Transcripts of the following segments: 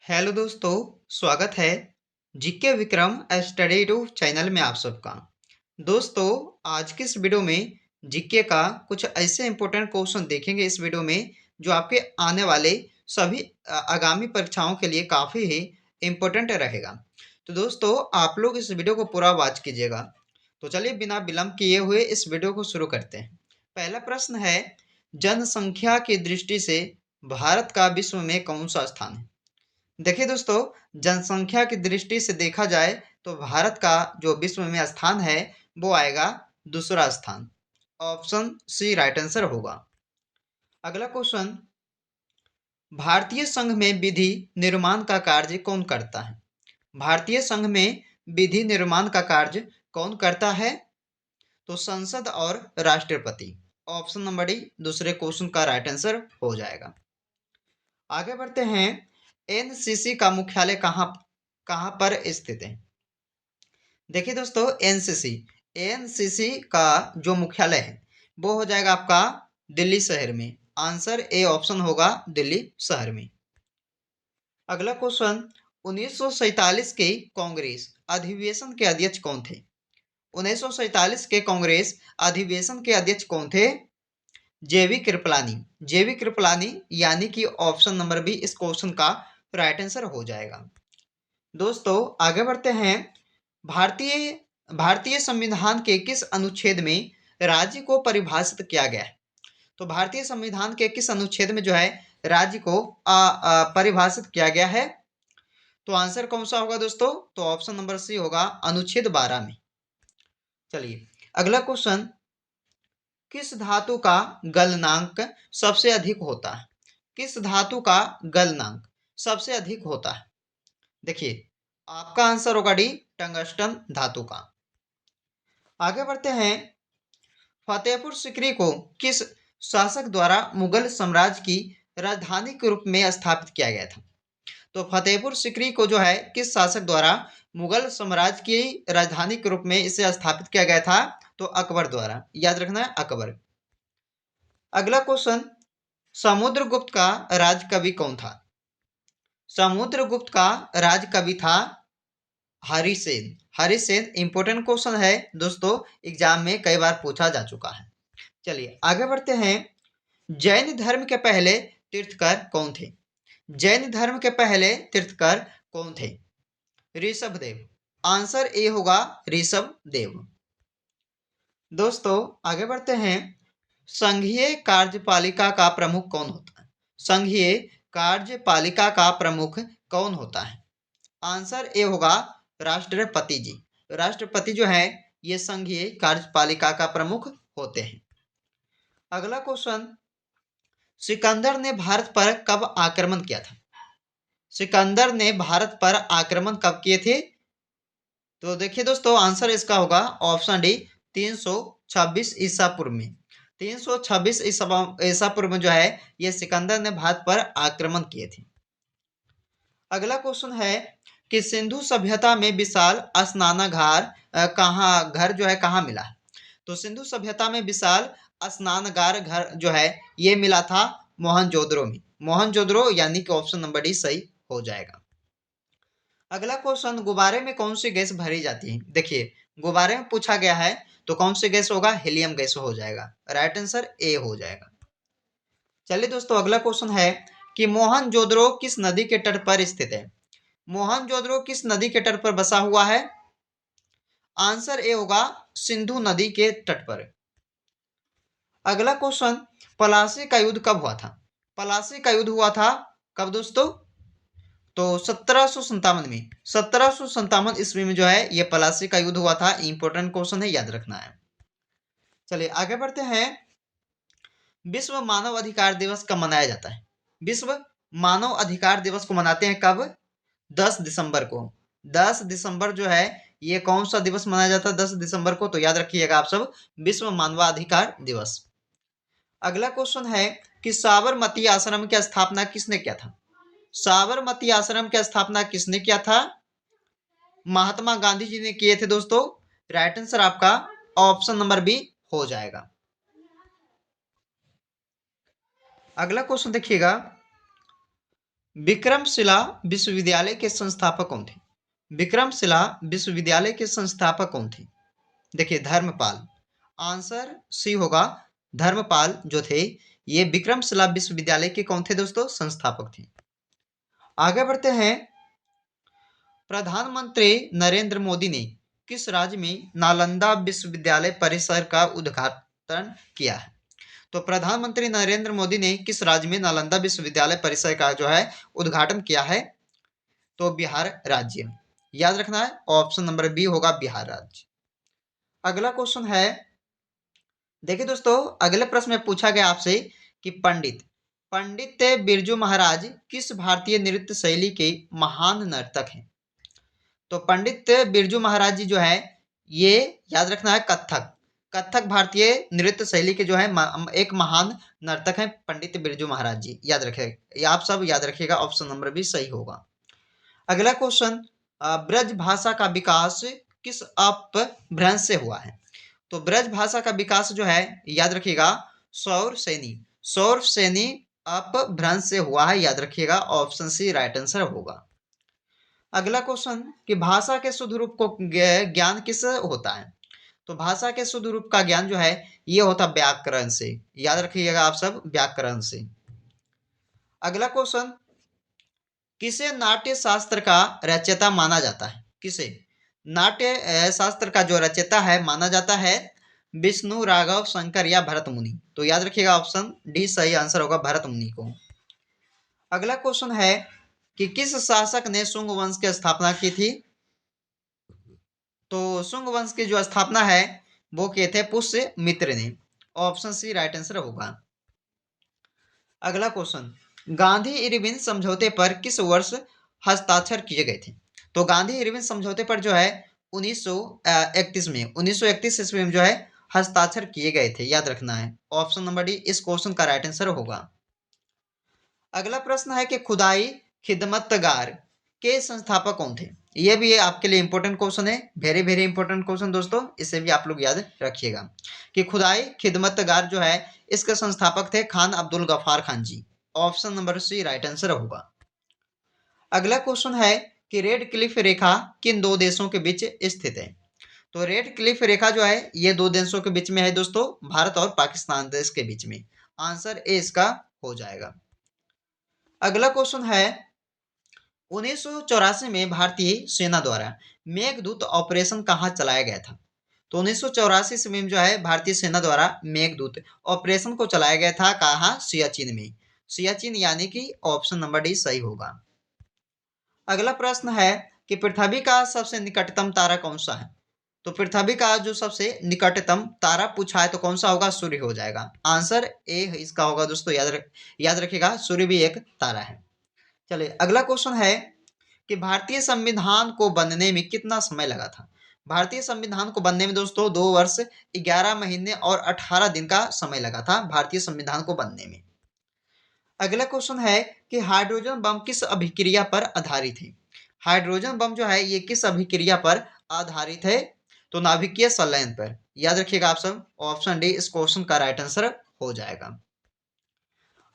Hello दोस्तों, स्वागत है GK Vikram study two channel में आप सबका। दोस्तों, आज की इस वीडियो में जीके का कुछ ऐसे इंपॉर्टेंट क्वेश्चन देखेंगे इस वीडियो में जो आपके आने वाले सभी आगामी परीक्षाओं के लिए काफ़ी ही इम्पोर्टेंट रहेगा। तो दोस्तों, आप लोग इस वीडियो को पूरा वॉच कीजिएगा। तो चलिए बिना विलंब किए हुए इस वीडियो को शुरू करते हैं। पहला प्रश्न है, जनसंख्या की दृष्टि से भारत का विश्व में कौन सा स्थान है? देखिए दोस्तों, जनसंख्या की दृष्टि से देखा जाए तो भारत का जो विश्व में स्थान है वो आएगा दूसरा स्थान। ऑप्शन सी राइट आंसर होगा। अगला क्वेश्चन, भारतीय संघ में विधि निर्माण का कार्य कौन करता है? भारतीय संघ में विधि निर्माण का कार्य कौन करता है? तो संसद और राष्ट्रपति। ऑप्शन नंबर डी दूसरे क्वेश्चन का राइट आंसर हो जाएगा। आगे बढ़ते हैं, एनसीसी का मुख्यालय कहाँ कहाँ पर स्थित है? देखिए दोस्तों, एनसीसी एनसीसी का जो मुख्यालय है वो हो जाएगा आपका दिल्ली शहर में। आंसर ए ऑप्शन होगा दिल्ली शहर में। अगला क्वेश्चन, 1947 के कांग्रेस अधिवेशन के अध्यक्ष कौन थे? 1947 के कांग्रेस अधिवेशन के अध्यक्ष कौन थे? जेवी कृपलानी। जेवी कृपलानी यानी कि ऑप्शन नंबर बी इस क्वेश्चन का राइट आंसर हो जाएगा। दोस्तों, आगे बढ़ते हैं, भारतीय भारतीय संविधान के किस अनुच्छेद में राज्य को परिभाषित किया गया है? तो भारतीय संविधान के किस अनुच्छेद में जो है राज्य को परिभाषित किया गया है? तो आंसर कौन सा होगा दोस्तों? तो ऑप्शन नंबर सी होगा अनुच्छेद 12 में। चलिए अगला क्वेश्चन, किस धातु का गलनांक सबसे अधिक होता है? किस धातु का गलनांक सबसे अधिक होता है? देखिए, आपका आंसर होगा डी टंगस्टन धातु का। आगे बढ़ते हैं, फतेहपुर सीकरी को किस शासक द्वारा मुगल साम्राज्य की राजधानी के रूप में स्थापित किया गया था? तो फतेहपुर सीकरी को जो है किस शासक द्वारा मुगल साम्राज्य की राजधानी के रूप में इसे स्थापित किया गया था? तो अकबर द्वारा। याद रखना है, अकबर। अगला क्वेश्चन, समुद्रगुप्त का राज कवि कौन था? समुद्रगुप्त का राज कवि था हरिसेन। हरिसेन इंपॉर्टेंट क्वेश्चन है दोस्तों, एग्जाम में कई बार पूछा जा चुका है। चलिए आगे बढ़ते हैं, जैन धर्म के पहले तीर्थकर कौन थे? जैन धर्म के पहले तीर्थकर कौन थे? ऋषभदेव। आंसर ए होगा ऋषभदेव। दोस्तों, आगे बढ़ते हैं, संघीय कार्यपालिका का प्रमुख कौन होता है? संघीय कार्यपालिका का प्रमुख कौन होता है? आंसर ए होगा राष्ट्रपति जी। राष्ट्रपति जो है ये संघीय कार्यपालिका का प्रमुख होते हैं। अगला क्वेश्चन, सिकंदर ने भारत पर कब आक्रमण किया था? सिकंदर ने भारत पर आक्रमण कब किए थे? तो देखिए दोस्तों, आंसर इसका होगा ऑप्शन डी 326 ईसा पूर्व में। 326 ईसा पूर्व में जो है ये सिकंदर ने भारत पर आक्रमण किए थे। अगला क्वेश्चन है कि सिंधु सभ्यता में विशाल स्नानागार कहाँ घर जो है कहाँ मिला है? तो सिंधु सभ्यता में विशाल स्नानागार घर जो है ये मिला था मोहनजोदड़ो में। मोहनजोदड़ो यानी कि ऑप्शन नंबर डी सही हो जाएगा। अगला क्वेश्चन, गुब्बारे में कौन सी गैस भरी जाती है? देखिए, गुब्बारे में पूछा गया है तो कौन सी गैस होगा? हीलियम गैस हो जाएगा। राइट आंसर ए हो जाएगा। चलिए दोस्तों, अगला क्वेश्चन है कि मोहनजोदड़ो किस नदी के तट पर स्थित है? मोहनजोदड़ो किस नदी के तट पर बसा हुआ है? आंसर ए होगा सिंधु नदी के तट पर। अगला क्वेश्चन, पलासी का युद्ध कब हुआ था? पलासी का युद्ध हुआ था कब दोस्तों? तो 1757 में। 1757 ईस्वी में जो है ये पलासी का युद्ध हुआ था। इंपॉर्टेंट क्वेश्चन है, याद रखना है। चलिए आगे बढ़ते हैं, विश्व मानव अधिकार दिवस कब मनाया जाता है? विश्व मानव अधिकार दिवस को मनाते हैं कब? 10 दिसंबर को। 10 दिसंबर जो है ये कौन सा दिवस मनाया जाता है 10 दिसंबर को? तो याद रखिएगा आप सब, विश्व मानवाधिकार दिवस। अगला क्वेश्चन है कि साबरमती आश्रम की स्थापना किसने किया था? साबरमती आश्रम की स्थापना किसने किया था? महात्मा गांधी जी ने किए थे दोस्तों। राइट आंसर आपका ऑप्शन नंबर बी हो जाएगा। अगला क्वेश्चन देखिएगा, विक्रमशिला विश्वविद्यालय के संस्थापक कौन थे? विक्रमशिला विश्वविद्यालय के संस्थापक कौन थे? देखिए धर्मपाल। आंसर सी होगा, धर्मपाल जो थे ये विक्रमशिला विश्वविद्यालय के कौन थे दोस्तों? संस्थापक थे। आगे बढ़ते हैं। प्रधानमंत्री नरेंद्र मोदी ने किस राज्य में नालंदा विश्वविद्यालय परिसर का उद्घाटन किया है? तो प्रधानमंत्री नरेंद्र मोदी ने किस राज्य में नालंदा विश्वविद्यालय परिसर का जो है उद्घाटन किया है? तो बिहार राज्य। याद रखना है, ऑप्शन नंबर बी होगा बिहार राज्य। अगला क्वेश्चन है, देखिए दोस्तों अगले प्रश्न में पूछा गया आपसे कि पंडित पंडित बिरजू महाराज किस भारतीय नृत्य शैली के महान नर्तक हैं? तो पंडित बिरजू महाराज जी जो है ये याद रखना है कथक कथक भारतीय नृत्य शैली के जो है एक महान नर्तक हैं पंडित बिरजू महाराज जी। याद रखें, ये आप सब याद रखिएगा, ऑप्शन नंबर भी सही होगा। अगला क्वेश्चन, ब्रज भाषा का विकास किस अपभ्रंश से हुआ है? तो ब्रज भाषा का विकास जो है याद रखिएगा सौर सैनी अपभ्रंश से हुआ है। याद रखिएगा, ऑप्शन सी राइट आंसर होगा। अगला क्वेश्चन कि भाषा के शुद्ध रूप को ज्ञान किस होता है? तो भाषा के शुद्ध रूप का ज्ञान जो है ये होता है व्याकरण से। याद रखिएगा आप सब, व्याकरण से। अगला क्वेश्चन, किसे नाट्य शास्त्र का रचयिता माना जाता है? किसे नाट्य शास्त्र का जो रचयिता है माना जाता है? विष्णु, राघव, शंकर या भरत मुनि? तो याद रखिएगा, ऑप्शन डी सही आंसर होगा, भरत मुनि को। अगला क्वेश्चन है कि किस शासक ने शुंग वंश की स्थापना की थी? तो शुंग वंश की जो स्थापना है वो किए थे पुष्यमित्र ने। ऑप्शन सी राइट आंसर होगा। अगला क्वेश्चन, गांधी इरविन समझौते पर किस वर्ष हस्ताक्षर किए गए थे? तो गांधी इरविन समझौते पर जो है 1931 ईस्वी में जो है हस्ताक्षर किए गए थे। याद रखना है, ऑप्शन नंबर डी इस क्वेश्चन का राइट आंसर होगा। अगला प्रश्न है कि खुदाई खिदमतगार के संस्थापक कौन थे? ये भी आपके लिए इंपॉर्टेंट क्वेश्चन है, वेरी वेरी इंपॉर्टेंट क्वेश्चन दोस्तों, इसे भी आप लोग याद रखिएगा कि खुदाई खिदमतगार जो है इसके संस्थापक थे Khan Abdul Ghaffar Khan ji. Option number C right answer होगा। अगला क्वेश्चन है कि रेड क्लिफ रेखा किन दो देशों के बीच स्थित है? तो रेड क्लिफ रेखा जो है ये दो देशों के बीच में है दोस्तों, भारत और पाकिस्तान देश के बीच में। आंसर ए इसका हो जाएगा। अगला क्वेश्चन है 1984 में भारतीय सेना द्वारा मेघदूत ऑपरेशन कहाँ चलाया गया था? तो 1984 ईस्वी में जो है भारतीय सेना द्वारा मेघदूत ऑपरेशन को चलाया गया था कहाँ? सियाचिन में। सियाचिन यानी कि ऑप्शन नंबर डी सही होगा। अगला प्रश्न है कि पृथ्वी का सबसे निकटतम तारा कौन सा है? तो पृथ्वी का जो सबसे निकटतम तारा पूछा है तो कौन सा होगा? सूर्य हो जाएगा। आंसर ए इसका होगा दोस्तों, याद रखिएगा, सूर्य भी एक तारा है। चलिए अगला क्वेश्चन है कि भारतीय संविधान को बनने में कितना समय लगा था? भारतीय संविधान को बनने में दोस्तों 2 वर्ष 11 महीने और 18 दिन का समय लगा था भारतीय संविधान को बनने में। अगला क्वेश्चन है कि हाइड्रोजन बम किस अभिक्रिया पर आधारित है? हाइड्रोजन बम जो है ये किस अभिक्रिया पर आधारित है? तो नाभिकीय संलयन पर। याद रखिएगा आप सब, ऑप्शन डी इस क्वेश्चन का राइट आंसर हो जाएगा।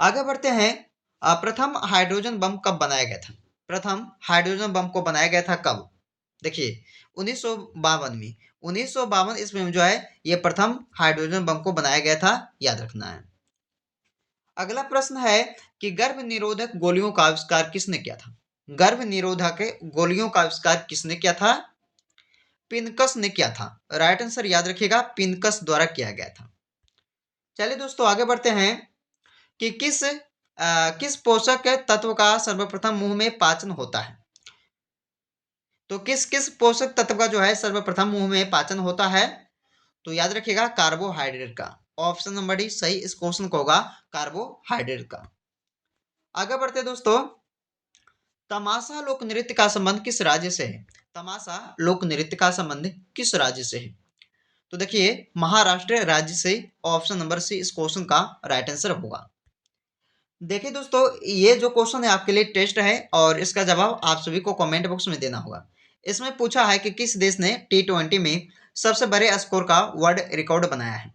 आगे बढ़ते हैं, प्रथम हाइड्रोजन बम कब बनाया गया था? प्रथम हाइड्रोजन बम को बनाया गया था कब? देखिए 1952 में। 1952 ईस्वी में जो है ये प्रथम हाइड्रोजन बम को बनाया गया था। याद रखना है। अगला प्रश्न है कि गर्भ निरोधक गोलियों का आविष्कार किसने किया था? गर्भ निरोधक गोलियों का आविष्कार किसने किया था? पिनकस ने किया था। राइट आंसर याद रखिएगा, पिनकस द्वारा किया गया था। चलिए दोस्तों आगे बढ़ते हैं कि किस पोषक तत्व का सर्वप्रथम मुंह में पाचन होता है? तो किस किस पोषक तत्व का जो है सर्वप्रथम मुंह में पाचन होता है? तो याद रखिएगा कार्बोहाइड्रेट का। ऑप्शन नंबर डी सही इस क्वेश्चन को होगा, कार्बोहाइड्रेट का। आगे बढ़ते दोस्तों, तमाशा लोक नृत्य का संबंध किस राज्य से है? तमाशा लोक नृत्य का संबंध किस राज्य से है? तो देखिए महाराष्ट्र राज्य से। ऑप्शन नंबर सी इस क्वेश्चन का राइट आंसर होगा। देखिए दोस्तों ये जो क्वेश्चन है आपके लिए टेस्ट है और इसका जवाब आप सभी को कमेंट बॉक्स में देना होगा। इसमें पूछा है कि किस देश ने T20 में सबसे बड़े स्कोर का वर्ल्ड रिकॉर्ड बनाया है?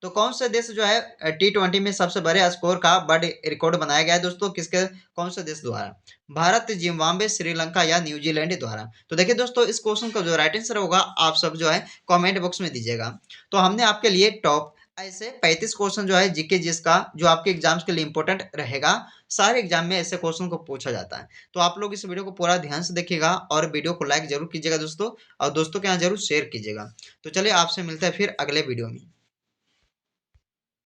तो कौन सा देश जो है T20 में सबसे बड़े स्कोर का वर्ल्ड रिकॉर्ड बनाया गया है दोस्तों, किसके कौन से देश द्वारा? भारत, जिम्बाब्वे, श्रीलंका या न्यूजीलैंड द्वारा? तो देखिए दोस्तों, इस क्वेश्चन का जो राइट आंसर होगा आप सब जो है कमेंट बॉक्स में दीजिएगा। तो हमने आपके लिए टॉप ऐसे 35 क्वेश्चन जो है जीके जिसका जो आपके एग्जाम्स के लिए इंपॉर्टेंट रहेगा, सारे एग्जाम में ऐसे क्वेश्चन को पूछा जाता है। तो आप लोग इस वीडियो को पूरा ध्यान से देखिएगा और वीडियो को लाइक जरूर कीजिएगा दोस्तों, और दोस्तों के यहाँ जरूर शेयर कीजिएगा। तो चलिए आपसे मिलते हैं फिर अगले वीडियो में।